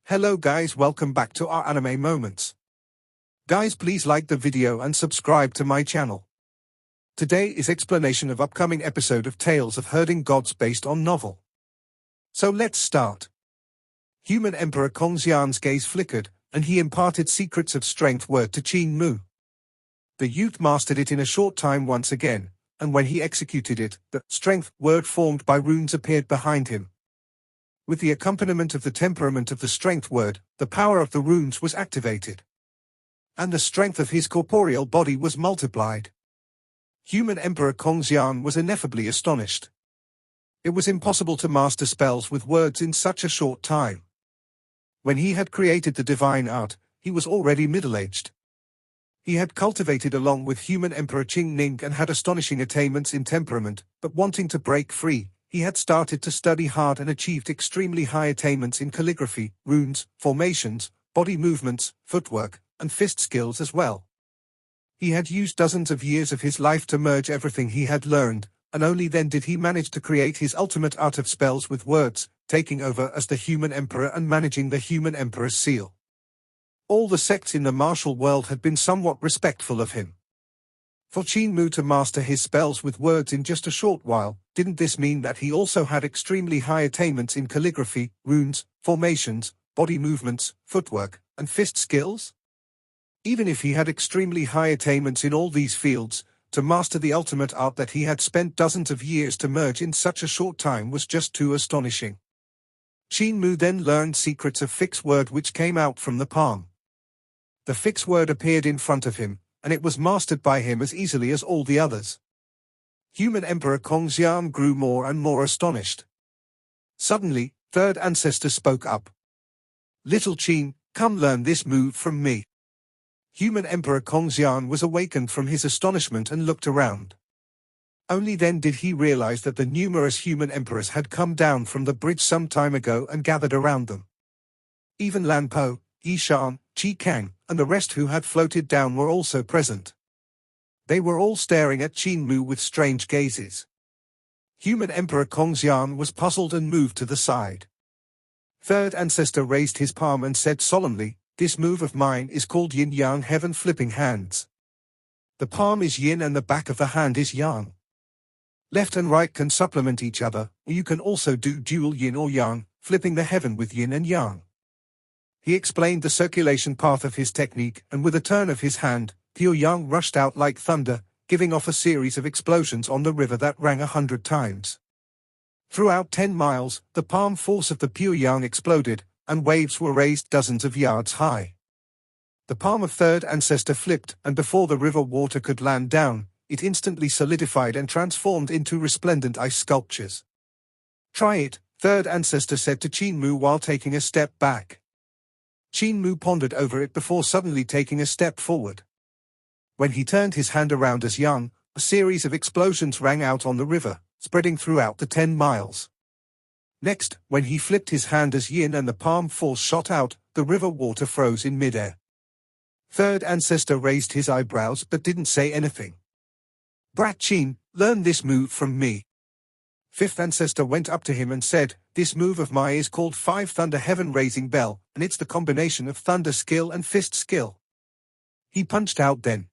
Hello guys, welcome back to our anime moments. Guys, please like the video and subscribe to my channel. Today is explanation of upcoming episode of Tales of Herding Gods based on novel. So let's start. Human Emperor Kongxian's gaze flickered, and he imparted secrets of strength word to Qin Mu. The youth mastered it in a short time once again, and when he executed it, the strength word formed by runes appeared behind him. With the accompaniment of the temperament of the strength word, the power of the runes was activated. And the strength of his corporeal body was multiplied. Human Emperor Kongxian was ineffably astonished. It was impossible to master spells with words in such a short time. When he had created the divine art, he was already middle-aged. He had cultivated along with Human Emperor Qing Ning and had astonishing attainments in temperament, but wanting to break free, he had started to study hard and achieved extremely high attainments in calligraphy, runes, formations, body movements, footwork, and fist skills as well. He had used dozens of years of his life to merge everything he had learned, and only then did he manage to create his ultimate art of spells with words, taking over as the Human Emperor and managing the Human Emperor's seal. All the sects in the martial world had been somewhat respectful of him. For Qin Mu to master his spells with words in just a short while, didn't this mean that he also had extremely high attainments in calligraphy, runes, formations, body movements, footwork, and fist skills? Even if he had extremely high attainments in all these fields, to master the ultimate art that he had spent dozens of years to merge in such a short time was just too astonishing. Qin Mu then learned secrets of fixed word which came out from the palm. The fixed word appeared in front of him, and it was mastered by him as easily as all the others. Human Emperor Kongxian grew more and more astonished. Suddenly, third ancestor spoke up. "Little Qin, come learn this move from me." Human Emperor Kongxian was awakened from his astonishment and looked around. Only then did he realize that the numerous human emperors had come down from the bridge some time ago and gathered around them. Even Lan Po, Yishan, Qi Kang, and the rest who had floated down were also present. They were all staring at Qin Mu with strange gazes. Human Emperor Kongxian was puzzled and moved to the side. Third ancestor raised his palm and said solemnly, "This move of mine is called yin-yang heaven flipping hands. The palm is yin and the back of the hand is yang. Left and right can supplement each other, or you can also do dual yin or yang, flipping the heaven with yin and yang." He explained the circulation path of his technique, and with a turn of his hand, pure yang rushed out like thunder, giving off a series of explosions on the river that rang 100 times. Throughout 10 miles, the palm force of the pure yang exploded, and waves were raised dozens of yards high. The palm of third ancestor flipped, and before the river water could land down, it instantly solidified and transformed into resplendent ice sculptures. "Try it," third ancestor said to Qin Mu while taking a step back. Qin Mu pondered over it before suddenly taking a step forward. When he turned his hand around as yang, a series of explosions rang out on the river, spreading throughout the 10 miles. Next, when he flipped his hand as yin and the palm force shot out, the river water froze in midair. Third ancestor raised his eyebrows but didn't say anything. "Brat Qin, learn this move from me." Fifth ancestor went up to him and said, "This move of mine is called Five Thunder Heaven Raising Bell, and it's the combination of thunder skill and fist skill." He punched out then.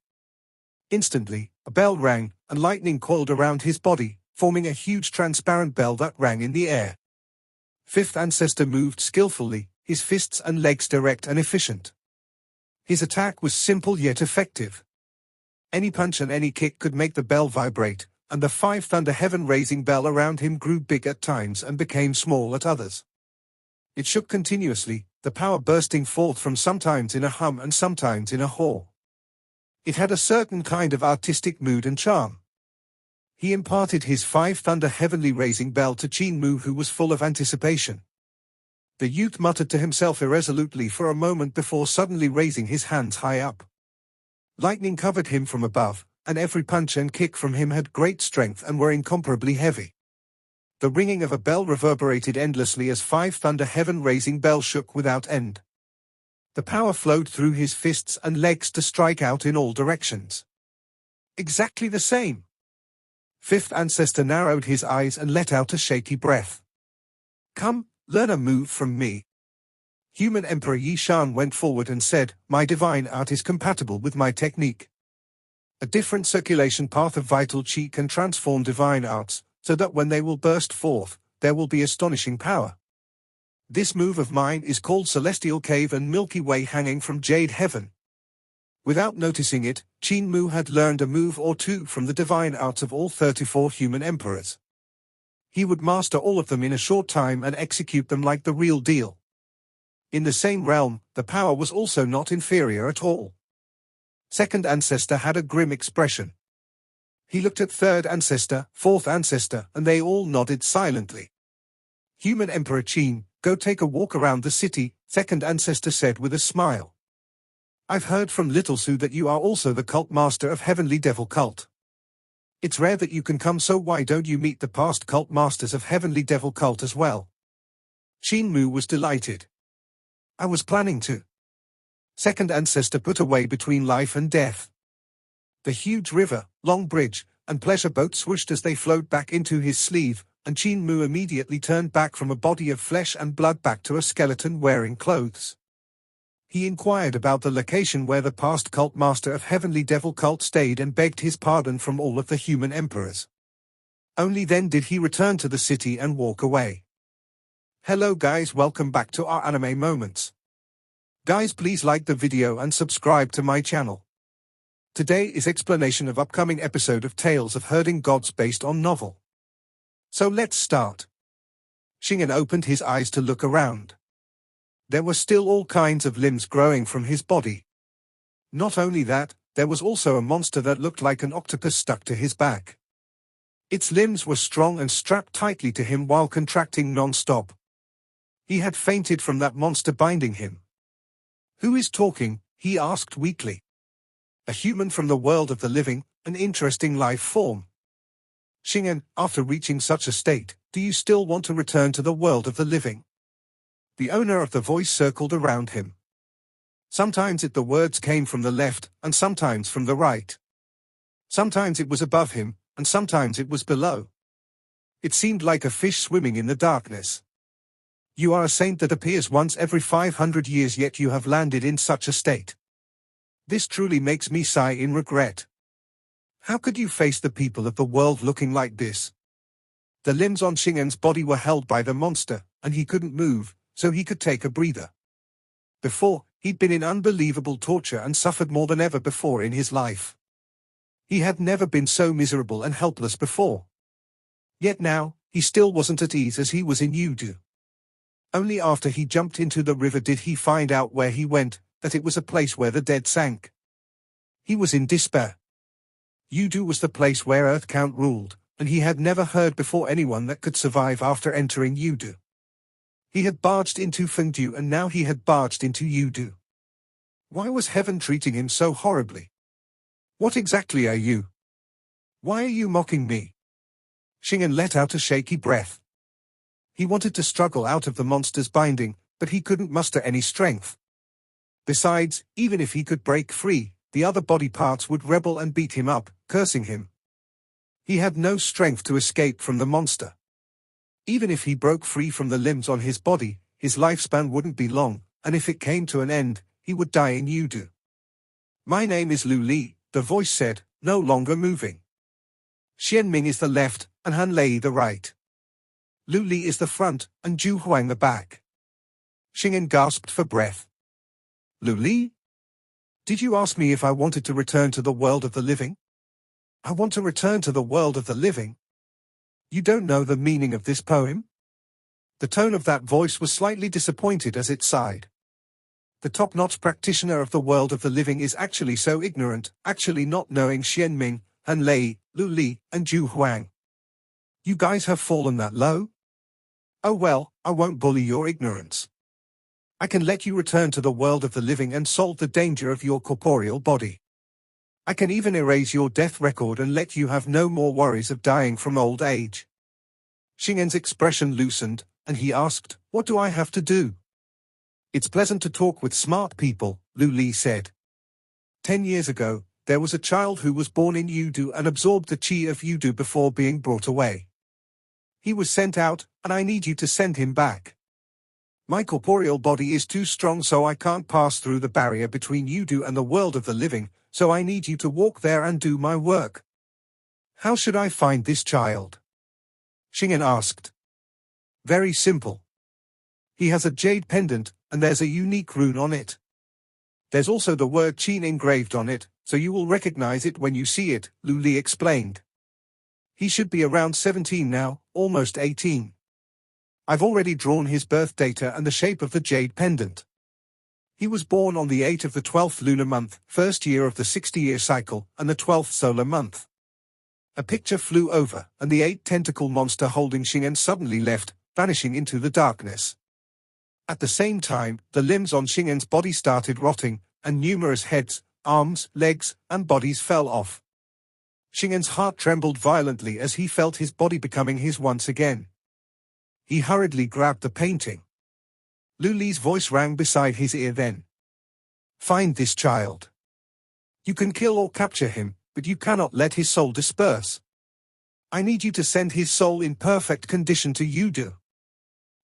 Instantly, a bell rang, and lightning coiled around his body, forming a huge transparent bell that rang in the air. Fifth ancestor moved skillfully, his fists and legs direct and efficient. His attack was simple yet effective. Any punch and any kick could make the bell vibrate, and the Five Thunder Heaven Raising Bell around him grew big at times and became small at others. It shook continuously, the power bursting forth from sometimes in a hum and sometimes in a haw. It had a certain kind of artistic mood and charm. He imparted his Five Thunder Heavenly Raising Bell to Qin Mu, who was full of anticipation. The youth muttered to himself irresolutely for a moment before suddenly raising his hands high up. Lightning covered him from above, and every punch and kick from him had great strength and were incomparably heavy. The ringing of a bell reverberated endlessly as Five Thunder Heaven Raising Bell shook without end. The power flowed through his fists and legs to strike out in all directions. Exactly the same. Fifth ancestor narrowed his eyes and let out a shaky breath. "Come, learn a move from me." Human Emperor Yishan went forward and said, "My divine art is compatible with my technique. A different circulation path of vital chi can transform divine arts, so that when they will burst forth, there will be astonishing power. This move of mine is called Celestial Cave and Milky Way hanging from Jade Heaven." Without noticing it, Qin Mu had learned a move or two from the divine arts of all 34 human emperors. He would master all of them in a short time and execute them like the real deal. In the same realm, the power was also not inferior at all. Second ancestor had a grim expression. He looked at third ancestor, fourth ancestor, and they all nodded silently. "Human Emperor Qin, go take a walk around the city," second ancestor said with a smile. "I've heard from Little Su that you are also the cult master of Heavenly Devil Cult. It's rare that you can come, so why don't you meet the past cult masters of Heavenly Devil Cult as well?" Qin Mu was delighted. "I was planning to." Second ancestor put away between life and death. The huge river, long bridge, and pleasure boat swooshed as they flowed back into his sleeve, and Qin Mu immediately turned back from a body of flesh and blood back to a skeleton wearing clothes. He inquired about the location where the past cult master of Heavenly Devil Cult stayed and begged his pardon from all of the human emperors. Only then did he return to the city and walk away. Hello guys, welcome back to our anime moments. Guys, please like the video and subscribe to my channel. Today is explanation of upcoming episode of Tales of Herding Gods based on novel. So let's start. Shingan opened his eyes to look around. There were still all kinds of limbs growing from his body. Not only that, there was also a monster that looked like an octopus stuck to his back. Its limbs were strong and strapped tightly to him while contracting non-stop. He had fainted from that monster binding him. "Who is talking?" he asked weakly. "A human from the world of the living, an interesting life form. Shingan, after reaching such a state, do you still want to return to the world of the living?" The owner of the voice circled around him. Sometimes the words came from the left, and sometimes from the right. Sometimes it was above him, and sometimes it was below. It seemed like a fish swimming in the darkness. "You are a saint that appears once every 500 years, yet you have landed in such a state. This truly makes me sigh in regret. How could you face the people of the world looking like this?" The limbs on Shingan's body were held by the monster, and he couldn't move, so he could take a breather. Before, he'd been in unbelievable torture and suffered more than ever before in his life. He had never been so miserable and helpless before. Yet now, he still wasn't at ease as he was in Yudu. Only after he jumped into the river did he find out where he went, that it was a place where the dead sank. He was in despair. Yudu was the place where Earth Count ruled, and he had never heard before anyone that could survive after entering Yudu. He had barged into Fengdu and now he had barged into Yudu. Why was heaven treating him so horribly? "What exactly are you? Why are you mocking me?" Shingan let out a shaky breath. He wanted to struggle out of the monster's binding, but he couldn't muster any strength. Besides, even if he could break free, the other body parts would rebel and beat him up, cursing him. He had no strength to escape from the monster. Even if he broke free from the limbs on his body, his lifespan wouldn't be long, and if it came to an end, he would die in Yudu. "My name is Lu Li," the voice said, no longer moving. "Xian Ming is the left, and Han Lei the right. Lu Li is the front, and Zhu Huang the back." Shingan gasped for breath. "Lu Li? Did you ask me if I wanted to return to the world of the living?" "I want to return to the world of the living? You don't know the meaning of this poem?" The tone of that voice was slightly disappointed as it sighed. The top-notch practitioner of the world of the living is actually so ignorant, actually not knowing Xian Ming, Han Lei, Lu Li, and Zhu Huang. You guys have fallen that low? Oh well, I won't bully your ignorance. I can let you return to the world of the living and solve the danger of your corporeal body. I can even erase your death record and let you have no more worries of dying from old age. Shingen's expression loosened, and he asked, "What do I have to do?" "It's pleasant to talk with smart people," Lu Li said. 10 years ago, there was a child who was born in Yudu and absorbed the chi of Yudu before being brought away. He was sent out, and I need you to send him back. My corporeal body is too strong, so I can't pass through the barrier between you two and the world of the living, so I need you to walk there and do my work. How should I find this child? Shingan asked. Very simple. He has a jade pendant, and there's a unique rune on it. There's also the word Qin engraved on it, so you will recognize it when you see it, Lu Li explained. He should be around 17 now, almost 18. I've already drawn his birth data and the shape of the jade pendant. He was born on the 8th of the 12th lunar month, first year of the 60-year cycle, and the 12th solar month. A picture flew over, and the 8-tentacle monster holding Shingan suddenly left, vanishing into the darkness. At the same time, the limbs on Shingan's body started rotting, and numerous heads, arms, legs, and bodies fell off. Shingan's heart trembled violently as he felt his body becoming his once again. He hurriedly grabbed the painting. Lu Li's voice rang beside his ear then. Find this child. You can kill or capture him, but you cannot let his soul disperse. I need you to send his soul in perfect condition to Yudu.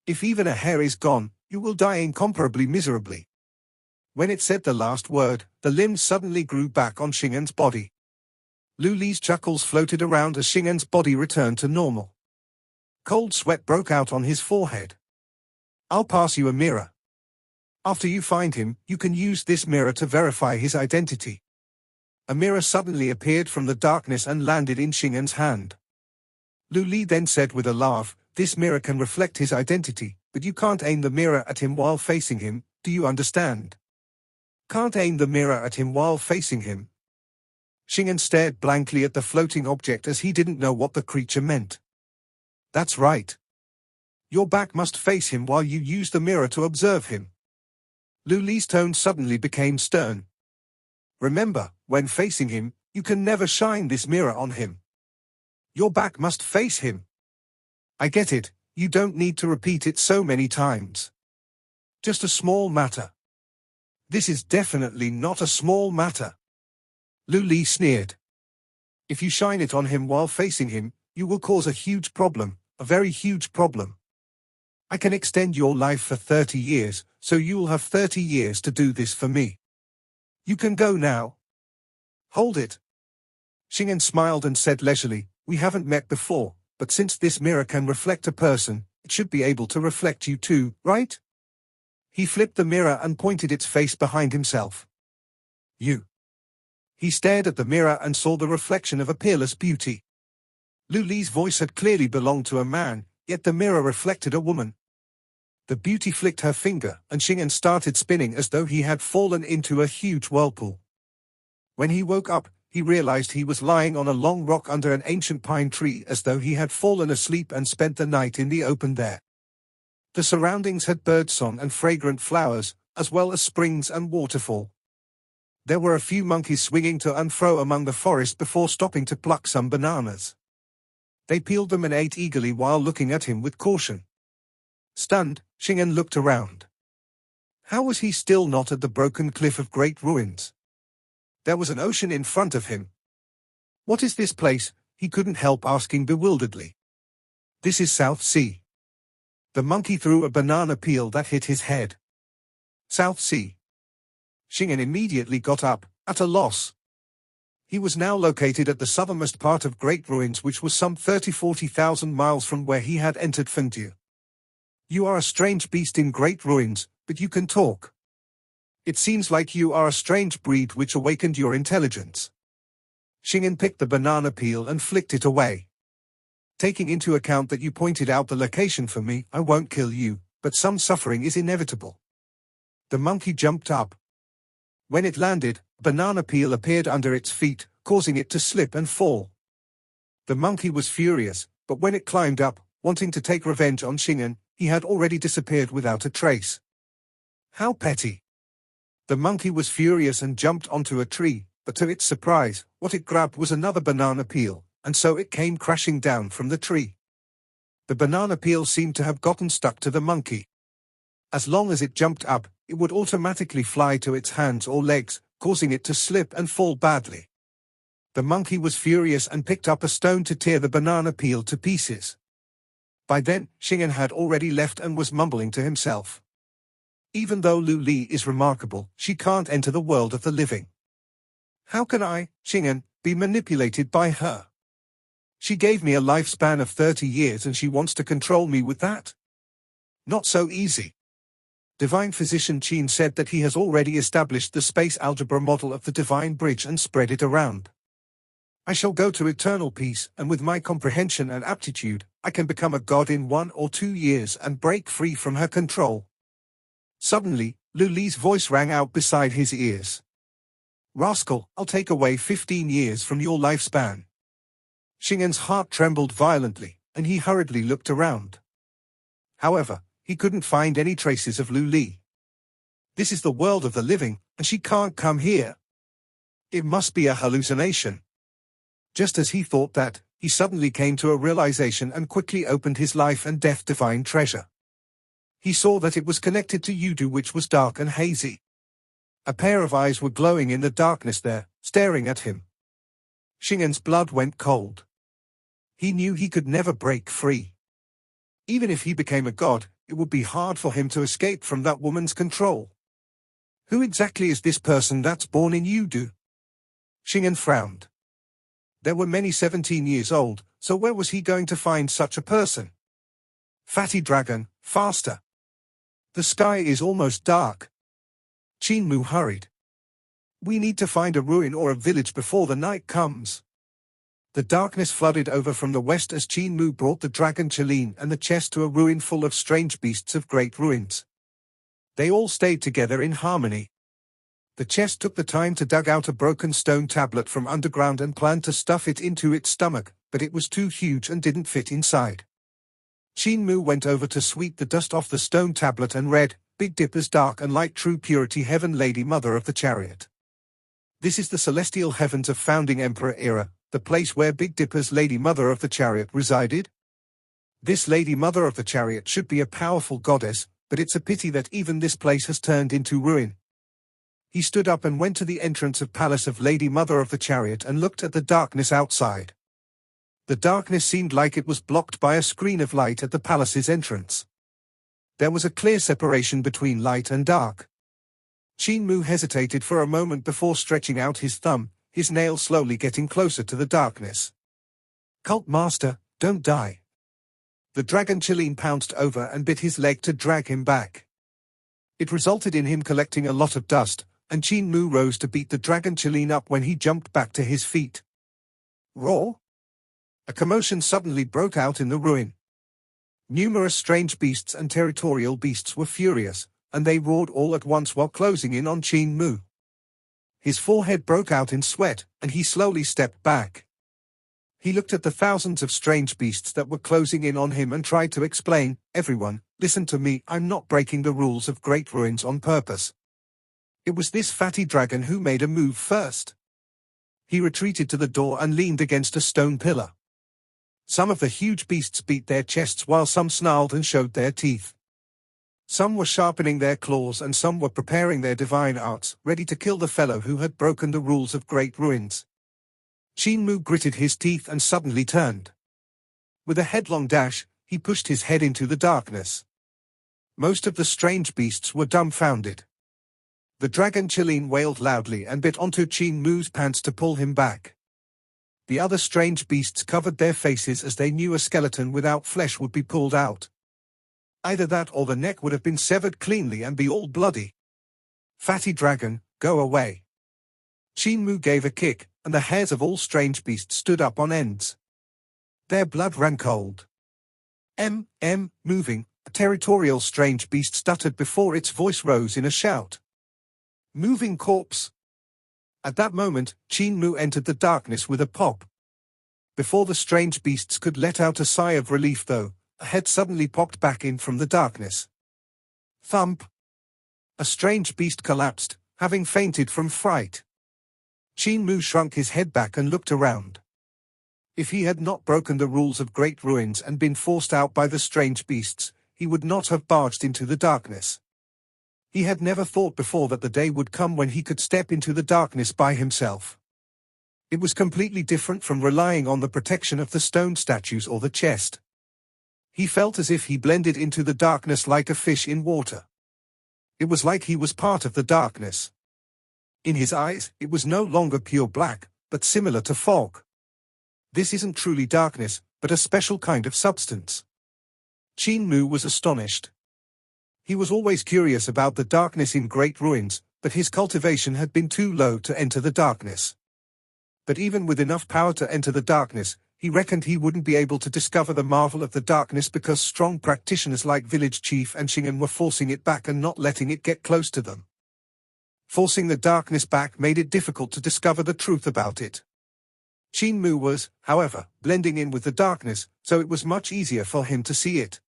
If even a hair is gone, you will die incomparably miserably. When it said the last word, the limbs suddenly grew back on Shingan's body. Lu Li's chuckles floated around as Shingan's body returned to normal. Cold sweat broke out on his forehead. I'll pass you a mirror. After you find him, you can use this mirror to verify his identity. A mirror suddenly appeared from the darkness and landed in Shingan's hand. Lu Li then said with a laugh, this mirror can reflect his identity, but you can't aim the mirror at him while facing him, do you understand? Can't aim the mirror at him while facing him. Shingan stared blankly at the floating object as he didn't know what the creature meant. That's right. Your back must face him while you use the mirror to observe him. Lu Li's tone suddenly became stern. Remember, when facing him, you can never shine this mirror on him. Your back must face him. I get it, you don't need to repeat it so many times. Just a small matter. This is definitely not a small matter. Lu Li sneered. If you shine it on him while facing him, you will cause a huge problem, a very huge problem. I can extend your life for 30 years, so you will have 30 years to do this for me. You can go now. Hold it. Shingan smiled and said leisurely, we haven't met before, but since this mirror can reflect a person, it should be able to reflect you too, right? He flipped the mirror and pointed its face behind himself. You. He stared at the mirror and saw the reflection of a peerless beauty. Lu Li's voice had clearly belonged to a man, yet the mirror reflected a woman. The beauty flicked her finger, and Shingan started spinning as though he had fallen into a huge whirlpool. When he woke up, he realized he was lying on a long rock under an ancient pine tree as though he had fallen asleep and spent the night in the open there. The surroundings had birdsong and fragrant flowers, as well as springs and waterfall. There were a few monkeys swinging to and fro among the forest before stopping to pluck some bananas. They peeled them and ate eagerly while looking at him with caution. Stunned, Shingan looked around. How was he still not at the broken cliff of great ruins? There was an ocean in front of him. What is this place? He couldn't help asking bewilderedly. This is South Sea. The monkey threw a banana peel that hit his head. South Sea. Shingan immediately got up, at a loss. He was now located at the southernmost part of Great Ruins, which was some 30,000–40,000 miles from where he had entered Fengdu. You are a strange beast in Great Ruins, but you can talk. It seems like you are a strange breed which awakened your intelligence. Shingan picked the banana peel and flicked it away. Taking into account that you pointed out the location for me, I won't kill you, but some suffering is inevitable. The monkey jumped up. When it landed, a banana peel appeared under its feet, causing it to slip and fall. The monkey was furious, but when it climbed up, wanting to take revenge on Shingan, he had already disappeared without a trace. How petty! The monkey was furious and jumped onto a tree, but to its surprise, what it grabbed was another banana peel, and so it came crashing down from the tree. The banana peel seemed to have gotten stuck to the monkey. As long as it jumped up, it would automatically fly to its hands or legs, causing it to slip and fall badly. The monkey was furious and picked up a stone to tear the banana peel to pieces. By then, Shingan had already left and was mumbling to himself. Even though Lu Li is remarkable, she can't enter the world of the living. How can I, Shingan, be manipulated by her? She gave me a lifespan of 30 years and she wants to control me with that? Not so easy. Divine Physician Qin said that he has already established the space algebra model of the Divine Bridge and spread it around. I shall go to eternal peace, and with my comprehension and aptitude, I can become a god in 1 or 2 years and break free from her control. Suddenly, Lu Li's voice rang out beside his ears. Rascal, I'll take away 15 years from your lifespan. Shingan's heart trembled violently, and he hurriedly looked around. However, he couldn't find any traces of Lu Li. This is the world of the living, and she can't come here. It must be a hallucination. Just as he thought that, he suddenly came to a realization and quickly opened his life and death divine treasure. He saw that it was connected to Yudu, which was dark and hazy. A pair of eyes were glowing in the darkness there, staring at him. Shingan's blood went cold. He knew he could never break free. Even if he became a god, it would be hard for him to escape from that woman's control. Who exactly is this person that's born in Yudu? Shingan frowned. There were many 17 years old, so where was he going to find such a person? Fatty dragon, faster. The sky is almost dark. Qin Mu hurried. We need to find a ruin or a village before the night comes. The darkness flooded over from the west as Qin Mu brought the dragon Qilin and the chest to a ruin full of strange beasts of great ruins. They all stayed together in harmony. The chest took the time to dug out a broken stone tablet from underground and planned to stuff it into its stomach, but it was too huge and didn't fit inside. Qin Mu went over to sweep the dust off the stone tablet and read, Big Dipper's dark and light true purity heaven Lady Mother of the Chariot. This is the celestial heavens of founding Emperor era, the place where Big Dipper's Lady Mother of the Chariot resided. This Lady Mother of the Chariot should be a powerful goddess, but it's a pity that even this place has turned into ruin. He stood up and went to the entrance of Palace of Lady Mother of the Chariot and looked at the darkness outside. The darkness seemed like it was blocked by a screen of light at the palace's entrance. There was a clear separation between light and dark. Qin Mu hesitated for a moment before stretching out his thumb, his nail slowly getting closer to the darkness. Cult Master, don't die. The dragon Qilin pounced over and bit his leg to drag him back. It resulted in him collecting a lot of dust, and Qin Mu rose to beat the dragon Qilin up when he jumped back to his feet. Roar! A commotion suddenly broke out in the ruin. Numerous strange beasts and territorial beasts were furious, and they roared all at once while closing in on Qin Mu. His forehead broke out in sweat, and he slowly stepped back. He looked at the thousands of strange beasts that were closing in on him and tried to explain, Everyone, listen to me, I'm not breaking the rules of great ruins on purpose. It was this fatty dragon who made a move first. He retreated to the door and leaned against a stone pillar. Some of the huge beasts beat their chests while some snarled and showed their teeth. Some were sharpening their claws and some were preparing their divine arts, ready to kill the fellow who had broken the rules of great ruins. Qin Mu gritted his teeth and suddenly turned. With a headlong dash, he pushed his head into the darkness. Most of the strange beasts were dumbfounded. The dragon Qilin wailed loudly and bit onto Qin Mu's pants to pull him back. The other strange beasts covered their faces as they knew a skeleton without flesh would be pulled out. Either that or the neck would have been severed cleanly and be all bloody. Fatty dragon, go away. Qin Mu gave a kick, and the hairs of all strange beasts stood up on ends. Their blood ran cold. Moving, a territorial strange beast stuttered before its voice rose in a shout. Moving corpse. At that moment, Qin Mu entered the darkness with a pop. Before the strange beasts could let out a sigh of relief though, a head suddenly popped back in from the darkness. Thump. A strange beast collapsed, having fainted from fright. Qin Mu shrunk his head back and looked around. If he had not broken the rules of great ruins and been forced out by the strange beasts, he would not have barged into the darkness. He had never thought before that the day would come when he could step into the darkness by himself. It was completely different from relying on the protection of the stone statues or the chest. He felt as if he blended into the darkness like a fish in water. It was like he was part of the darkness. In his eyes, it was no longer pure black, but similar to fog. This isn't truly darkness, but a special kind of substance. Qin Mu was astonished. He was always curious about the darkness in great ruins, but his cultivation had been too low to enter the darkness. But even with enough power to enter the darkness, he reckoned he wouldn't be able to discover the marvel of the darkness because strong practitioners like Village Chief and Shingan were forcing it back and not letting it get close to them. Forcing the darkness back made it difficult to discover the truth about it. Qin Mu was, however, blending in with the darkness, so it was much easier for him to see it.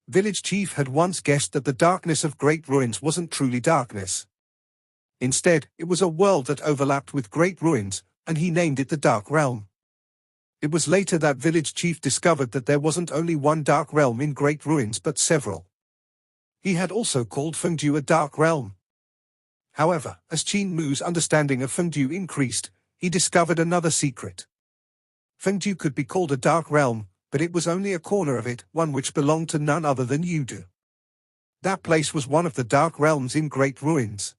Village Chief had once guessed that the darkness of great ruins wasn't truly darkness. Instead, it was a world that overlapped with great ruins, and he named it the Dark Realm. It was later that Village Chief discovered that there wasn't only one Dark Realm in great ruins but several. He had also called Fengdu a Dark Realm. However, as Qin Mu's understanding of Fengdu increased, he discovered another secret. Fengdu could be called a Dark Realm, but it was only a corner of it, one which belonged to none other than Yudu. That place was one of the Dark Realms in great ruins.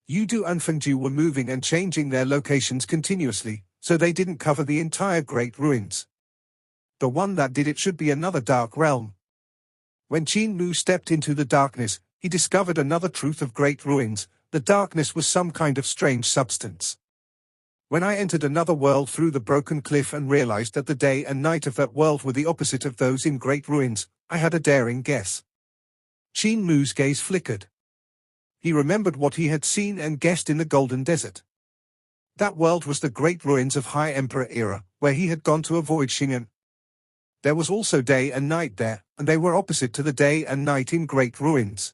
Yudu and Fengdu were moving and changing their locations continuously, so they didn't cover the entire great ruins. The one that did it should be another Dark Realm. When Qin Mu stepped into the darkness, he discovered another truth of great ruins: the darkness was some kind of strange substance. When I entered another world through the broken cliff and realized that the day and night of that world were the opposite of those in great ruins, I had a daring guess. Qin Mu's gaze flickered. He remembered what he had seen and guessed in the Golden Desert. That world was the great ruins of High Emperor era, where he had gone to avoid Shingan. There was also day and night there, and they were opposite to the day and night in great ruins.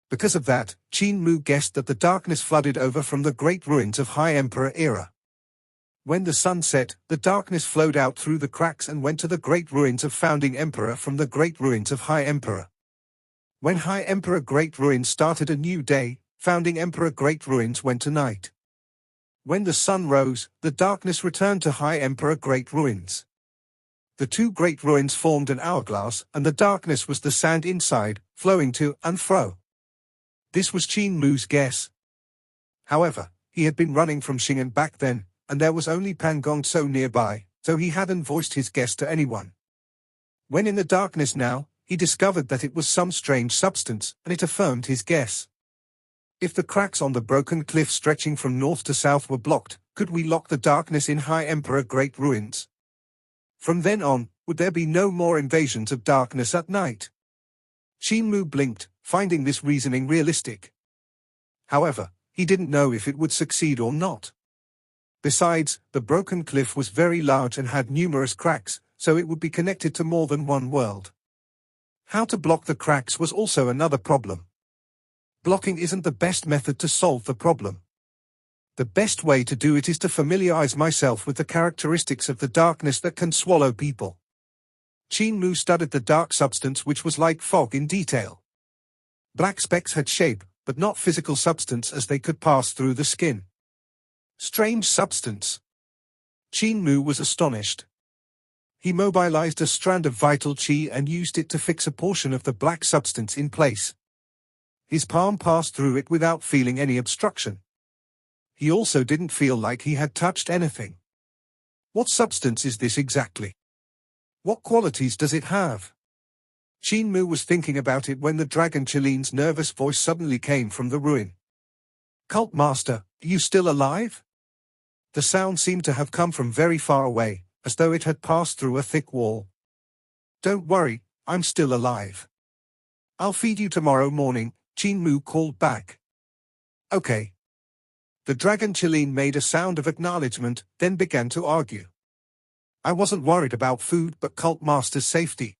Because of that, Qin Mu guessed that the darkness flooded over from the great ruins of High Emperor era. When the sun set, the darkness flowed out through the cracks and went to the great ruins of Founding Emperor from the great ruins of High Emperor. When High Emperor Great Ruins started a new day, Founding Emperor Great Ruins went to night. When the sun rose, the darkness returned to High Emperor Great Ruins. The two great ruins formed an hourglass, and the darkness was the sand inside, flowing to and fro. This was Qin Mu's guess. However, he had been running from Shingan back then, and there was only Pangong So nearby, so he hadn't voiced his guess to anyone. When in the darkness now, he discovered that it was some strange substance, and it affirmed his guess. If the cracks on the broken cliff stretching from north to south were blocked, could we lock the darkness in High Emperor Great Ruins? From then on, would there be no more invasions of darkness at night? Qin Mu blinked, finding this reasoning realistic. However, he didn't know if it would succeed or not. Besides, the broken cliff was very large and had numerous cracks, so it would be connected to more than one world. How to block the cracks was also another problem. Blocking isn't the best method to solve the problem. The best way to do it is to familiarize myself with the characteristics of the darkness that can swallow people. Qin Mu studied the dark substance which was like fog in detail. Black specks had shape, but not physical substance as they could pass through the skin. Strange substance. Qin Mu was astonished. He mobilized a strand of vital qi and used it to fix a portion of the black substance in place. His palm passed through it without feeling any obstruction. He also didn't feel like he had touched anything. What substance is this exactly? What qualities does it have? Qin Mu was thinking about it when the Dragon Chilean's nervous voice suddenly came from the ruin. "Cult Master, are you still alive?" The sound seemed to have come from very far away, as though it had passed through a thick wall. "Don't worry, I'm still alive. I'll feed you tomorrow morning," Qin Mu called back. "Okay." The Dragon Chilean made a sound of acknowledgement, then began to argue. "I wasn't worried about food but Cult Master's safety.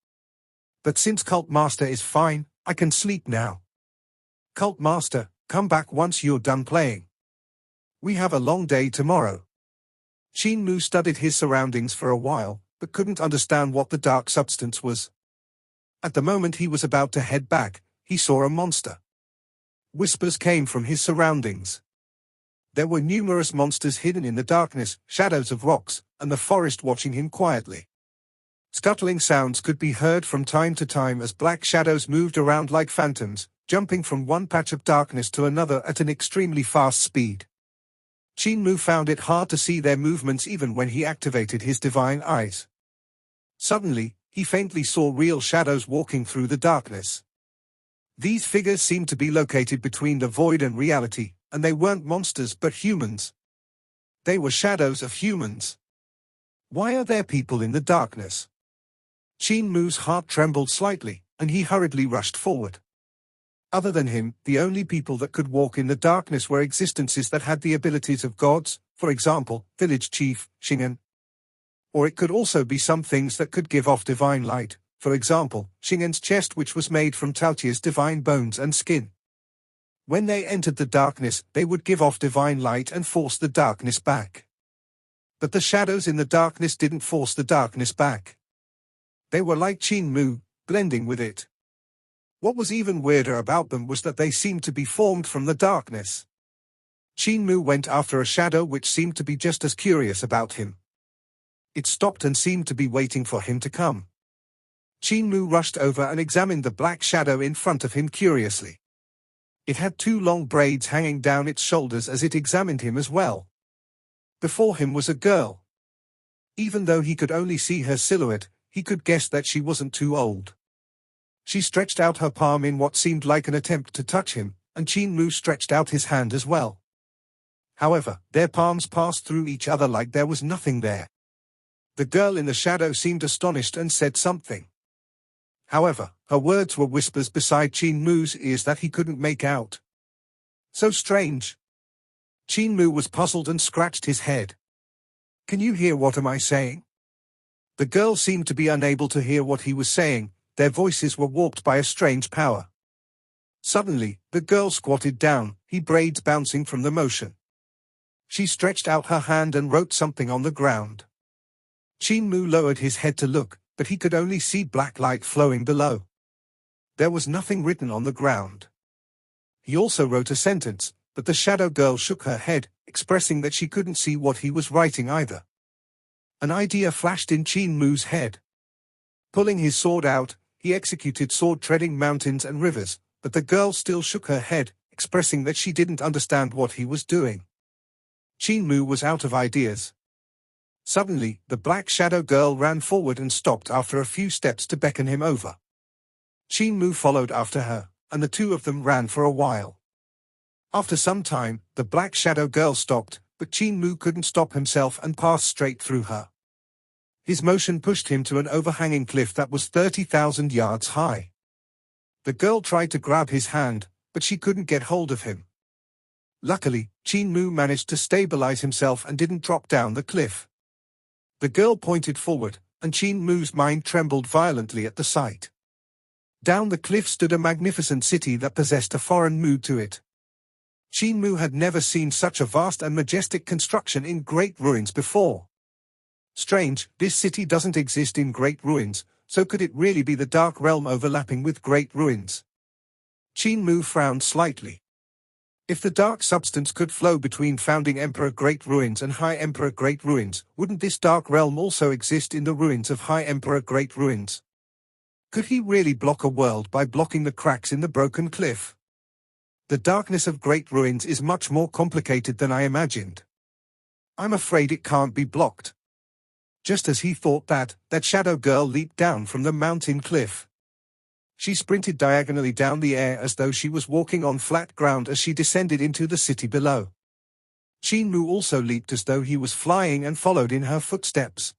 But since Cult Master is fine, I can sleep now. Cult Master, come back once you're done playing. We have a long day tomorrow." Qin Mu studied his surroundings for a while, but couldn't understand what the dark substance was. At the moment he was about to head back, he saw a monster. Whispers came from his surroundings. There were numerous monsters hidden in the darkness, shadows of rocks, and the forest watching him quietly. Scuttling sounds could be heard from time to time as black shadows moved around like phantoms, jumping from one patch of darkness to another at an extremely fast speed. Qin Mu found it hard to see their movements even when he activated his divine eyes. Suddenly, he faintly saw real shadows walking through the darkness. These figures seemed to be located between the void and reality, and they weren't monsters but humans. They were shadows of humans. Why are there people in the darkness? Qin Mu's heart trembled slightly, and he hurriedly rushed forward. Other than him, the only people that could walk in the darkness were existences that had the abilities of gods, for example, village chief, Shingan. Or it could also be some things that could give off divine light, for example, Shingan's chest, which was made from Taotia's divine bones and skin. When they entered the darkness, they would give off divine light and force the darkness back. But the shadows in the darkness didn't force the darkness back. They were like Qin Mu, blending with it. What was even weirder about them was that they seemed to be formed from the darkness. Qin Mu went after a shadow which seemed to be just as curious about him. It stopped and seemed to be waiting for him to come. Qin Mu rushed over and examined the black shadow in front of him curiously. It had 2 long braids hanging down its shoulders as it examined him as well. Before him was a girl. Even though he could only see her silhouette, he could guess that she wasn't too old. She stretched out her palm in what seemed like an attempt to touch him, and Qin Mu stretched out his hand as well. However, their palms passed through each other like there was nothing there. The girl in the shadow seemed astonished and said something. However, her words were whispers beside Qin Mu's ears that he couldn't make out. So strange. Qin Mu was puzzled and scratched his head. Can you hear what am I saying? The girl seemed to be unable to hear what he was saying. Their voices were warped by a strange power. Suddenly, the girl squatted down, her braids bouncing from the motion. She stretched out her hand and wrote something on the ground. Qin Mu lowered his head to look, but he could only see black light flowing below. There was nothing written on the ground. He also wrote a sentence, but the shadow girl shook her head, expressing that she couldn't see what he was writing either. An idea flashed in Qin Mu's head. Pulling his sword out, he executed sword treading mountains and rivers, but the girl still shook her head, expressing that she didn't understand what he was doing. Qin Mu was out of ideas. Suddenly, the black shadow girl ran forward and stopped after a few steps to beckon him over. Qin Mu followed after her, and the 2 of them ran for a while. After some time, the black shadow girl stopped, but Qin Mu couldn't stop himself and passed straight through her. His motion pushed him to an overhanging cliff that was 30,000 yards high. The girl tried to grab his hand, but she couldn't get hold of him. Luckily, Qin Mu managed to stabilize himself and didn't drop down the cliff. The girl pointed forward, and Qin Mu's mind trembled violently at the sight. Down the cliff stood a magnificent city that possessed a foreign mood to it. Qin Mu had never seen such a vast and majestic construction in Great Ruins before. Strange, this city doesn't exist in Great Ruins, so could it really be the Dark Realm overlapping with Great Ruins? Qin Mu frowned slightly. If the dark substance could flow between Founding Emperor Great Ruins and High Emperor Great Ruins, wouldn't this Dark Realm also exist in the ruins of High Emperor Great Ruins? Could he really block a world by blocking the cracks in the broken cliff? The darkness of Great Ruins is much more complicated than I imagined. I'm afraid it can't be blocked. Just as he thought that shadow girl leaped down from the mountain cliff. She sprinted diagonally down the air as though she was walking on flat ground as she descended into the city below. Qin Mu also leaped as though he was flying and followed in her footsteps.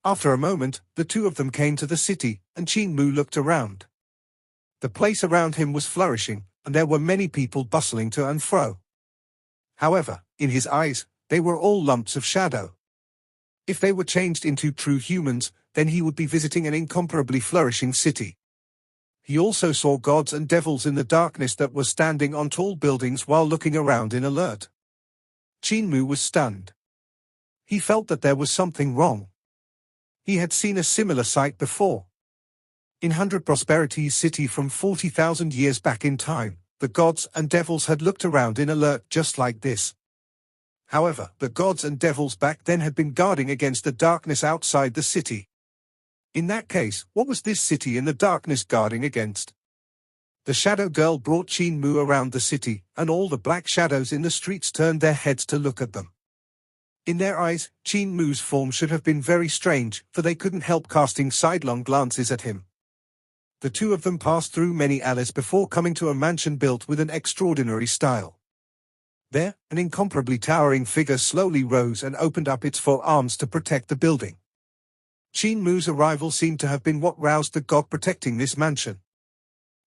After a moment, the 2 of them came to the city, and Qin Mu looked around. The place around him was flourishing, and there were many people bustling to and fro. However, in his eyes, they were all lumps of shadow. If they were changed into true humans, then he would be visiting an incomparably flourishing city. He also saw gods and devils in the darkness that were standing on tall buildings while looking around in alert. Qin Mu was stunned. He felt that there was something wrong. He had seen a similar sight before. In 100 Prosperity's city from 40,000 years back in time, the gods and devils had looked around in alert just like this. However, the gods and devils back then had been guarding against the darkness outside the city. In that case, what was this city in the darkness guarding against? The shadow girl brought Qin Mu around the city, and all the black shadows in the streets turned their heads to look at them. In their eyes, Qin Mu's form should have been very strange, for they couldn't help casting sidelong glances at him. The two of them passed through many alleys before coming to a mansion built with an extraordinary style. There, an incomparably towering figure slowly rose and opened up its four arms to protect the building. Qin Mu's arrival seemed to have been what roused the god protecting this mansion.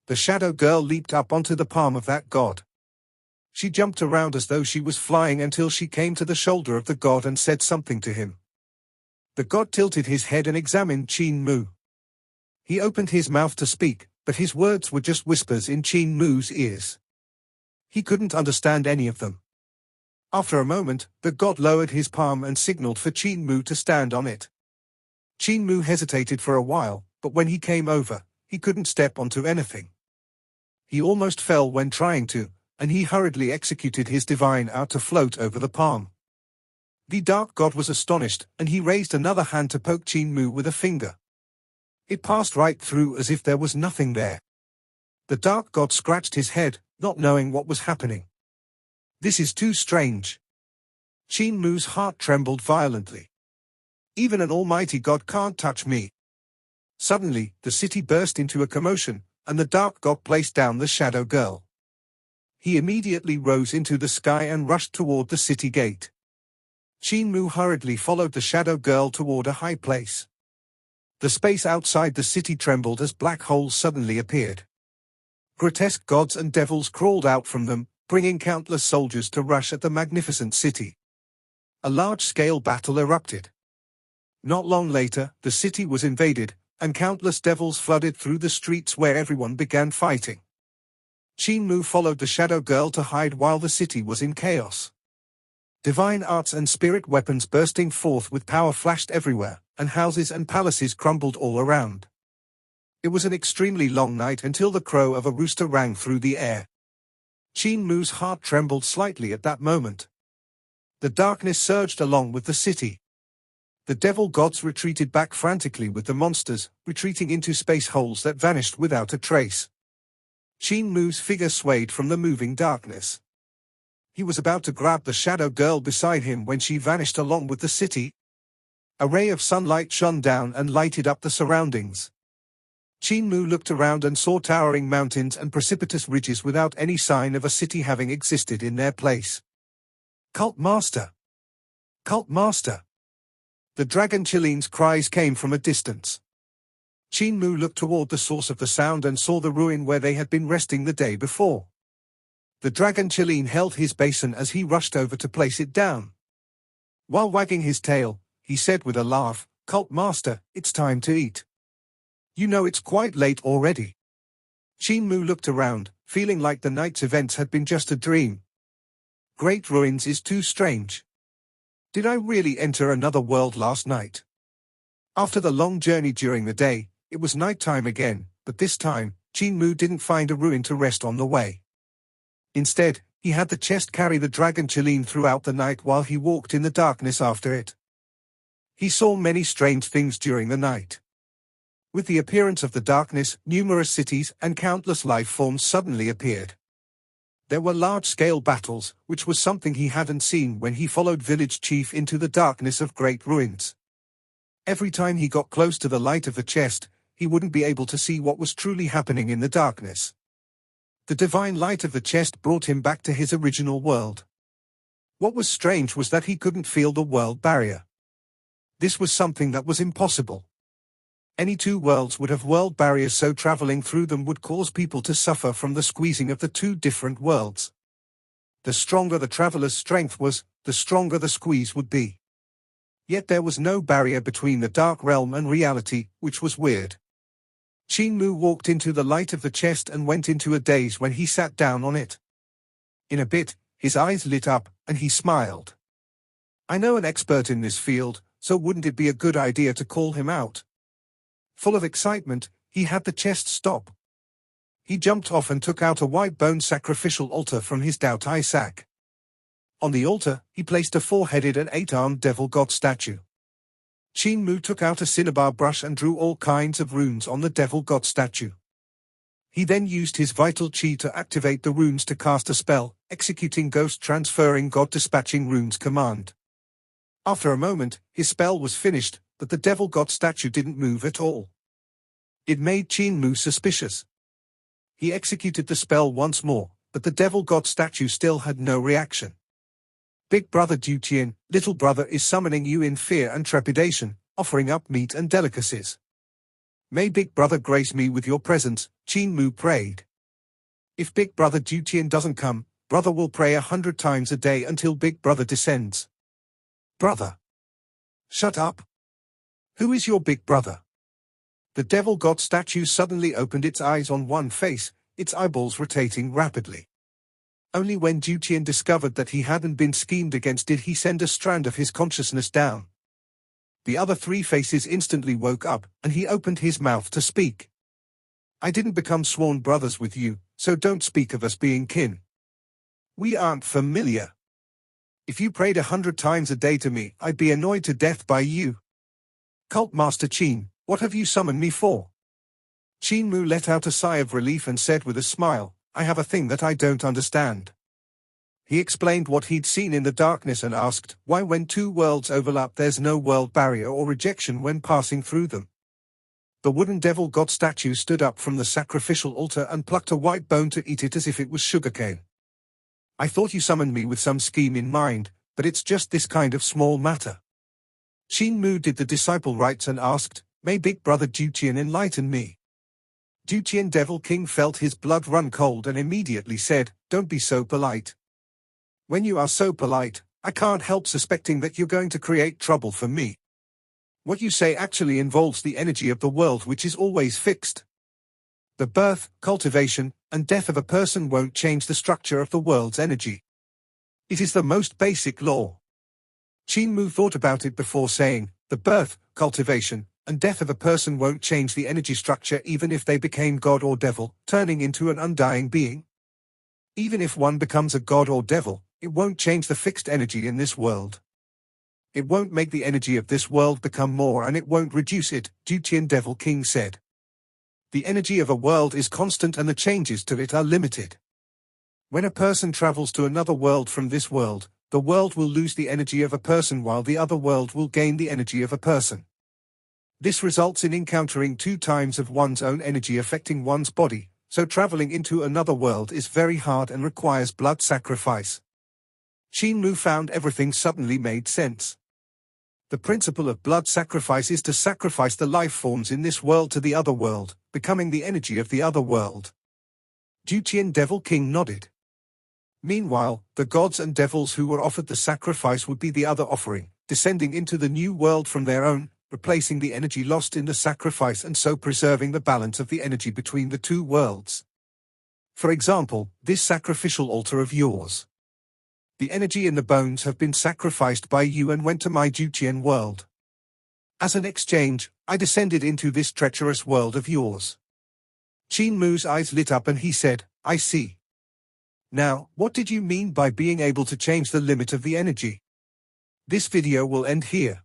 The shadow girl leaped up onto the palm of that god. She jumped around as though she was flying until she came to the shoulder of the god and said something to him. The god tilted his head and examined Qin Mu. He opened his mouth to speak, but his words were just whispers in Qin Mu's ears. He couldn't understand any of them. After a moment, the god lowered his palm and signaled for Qin Mu to stand on it. Qin Mu hesitated for a while, but when he came over, he couldn't step onto anything. He almost fell when trying to, and he hurriedly executed his divine art to float over the palm. The dark god was astonished, and he raised another hand to poke Qin Mu with a finger. It passed right through as if there was nothing there. The dark god scratched his head, not knowing what was happening. This is too strange. Qin Mu's heart trembled violently. Even an almighty god can't touch me. Suddenly, the city burst into a commotion, and the dark god placed down the shadow girl. He immediately rose into the sky and rushed toward the city gate. Qin Mu hurriedly followed the shadow girl toward a high place. The space outside the city trembled as black holes suddenly appeared. Grotesque gods and devils crawled out from them, bringing countless soldiers to rush at the magnificent city. A large-scale battle erupted. Not long later, the city was invaded, and countless devils flooded through the streets where everyone began fighting. Qin Mu followed the shadow girl to hide while the city was in chaos. Divine arts and spirit weapons bursting forth with power flashed everywhere, and houses and palaces crumbled all around. It was an extremely long night until the crow of a rooster rang through the air. Qin Mu's heart trembled slightly at that moment. The darkness surged along with the city. The devil gods retreated back frantically with the monsters, retreating into space holes that vanished without a trace. Qin Mu's figure swayed from the moving darkness. He was about to grab the shadow girl beside him when she vanished along with the city. A ray of sunlight shone down and lighted up the surroundings. Qin Mu looked around and saw towering mountains and precipitous ridges without any sign of a city having existed in their place. Cult Master! Cult Master! The dragon Chilean's cries came from a distance. Qin Mu looked toward the source of the sound and saw the ruin where they had been resting the day before. The dragon Chilean held his basin as he rushed over to place it down. While wagging his tail, he said with a laugh, "Cult Master, it's time to eat. You know it's quite late already." Qin Mu looked around, feeling like the night's events had been just a dream. Great ruins is too strange. Did I really enter another world last night? After the long journey during the day, it was night time again, but this time, Qin Mu didn't find a ruin to rest on the way. Instead, he had the chest carry the dragon Chilean throughout the night while he walked in the darkness after it. He saw many strange things during the night. With the appearance of the darkness, numerous cities and countless life forms suddenly appeared. There were large-scale battles, which was something he hadn't seen when he followed village chief into the darkness of great ruins. Every time he got close to the light of the chest, he wouldn't be able to see what was truly happening in the darkness. The divine light of the chest brought him back to his original world. What was strange was that he couldn't feel the world barrier. This was something that was impossible. Any two worlds would have world barriers, so traveling through them would cause people to suffer from the squeezing of the two different worlds. The stronger the traveler's strength was, the stronger the squeeze would be. Yet there was no barrier between the dark realm and reality, which was weird. Qin Mu walked into the light of the chest and went into a daze when he sat down on it. In a bit, his eyes lit up, and he smiled. "I know an expert in this field, so wouldn't it be a good idea to call him out?" Full of excitement, he had the chest stop. He jumped off and took out a white-bone sacrificial altar from his Daotai sack. On the altar, he placed a four-headed and eight-armed devil god statue. Qin Mu took out a cinnabar brush and drew all kinds of runes on the devil god statue. He then used his vital chi to activate the runes to cast a spell, executing Ghost Transferring God Dispatching Runes command. After a moment, his spell was finished, but the devil god statue didn't move at all. It made Qin Mu suspicious. He executed the spell once more, but the devil god statue still had no reaction. Big brother Duqian, little brother is summoning you in fear and trepidation, offering up meat and delicacies. May big brother grace me with your presence, Qin Mu prayed. If big brother Duqian doesn't come, brother will pray 100 times a day until big brother descends. Brother. Shut up. Who is your big brother? The devil god statue suddenly opened its eyes on one face, its eyeballs rotating rapidly. Only when Duqian discovered that he hadn't been schemed against did he send a strand of his consciousness down. The other three faces instantly woke up, and he opened his mouth to speak. I didn't become sworn brothers with you, so don't speak of us being kin. We aren't familiar. If you prayed 100 times a day to me, I'd be annoyed to death by you. Cult Master Qin, what have you summoned me for? Qin Mu let out a sigh of relief and said with a smile, I have a thing that I don't understand. He explained what he'd seen in the darkness and asked, why when two worlds overlap there's no world barrier or rejection when passing through them? The wooden devil god statue stood up from the sacrificial altar and plucked a white bone to eat it as if it was sugarcane. I thought you summoned me with some scheme in mind, but it's just this kind of small matter. Qin Mu did the disciple rites and asked, may big brother Duqian enlighten me? Duqian Devil King felt his blood run cold and immediately said, don't be so polite. When you are so polite, I can't help suspecting that you're going to create trouble for me. What you say actually involves the energy of the world which is always fixed. The birth, cultivation, and death of a person won't change the structure of the world's energy. It is the most basic law. Qin Mu thought about it before saying, the birth, cultivation, and death of a person won't change the energy structure even if they became god or devil, turning into an undying being. Even if one becomes a god or devil, it won't change the fixed energy in this world. It won't make the energy of this world become more and it won't reduce it, Duqian Devil King said. The energy of a world is constant and the changes to it are limited. When a person travels to another world from this world, the world will lose the energy of a person while the other world will gain the energy of a person. This results in encountering 2 times of one's own energy affecting one's body, so traveling into another world is very hard and requires blood sacrifice. Qin Mu found everything suddenly made sense. The principle of blood sacrifice is to sacrifice the life forms in this world to the other world, becoming the energy of the other world. Duqian Devil King nodded. Meanwhile, the gods and devils who were offered the sacrifice would be the other offering, descending into the new world from their own, replacing the energy lost in the sacrifice and so preserving the balance of the energy between the two worlds. For example, this sacrificial altar of yours. The energy in the bones have been sacrificed by you and went to my Duqian world. As an exchange, I descended into this treacherous world of yours. Qin Mu's eyes lit up and he said, I see. Now, what did you mean by being able to change the limit of the energy? This video will end here.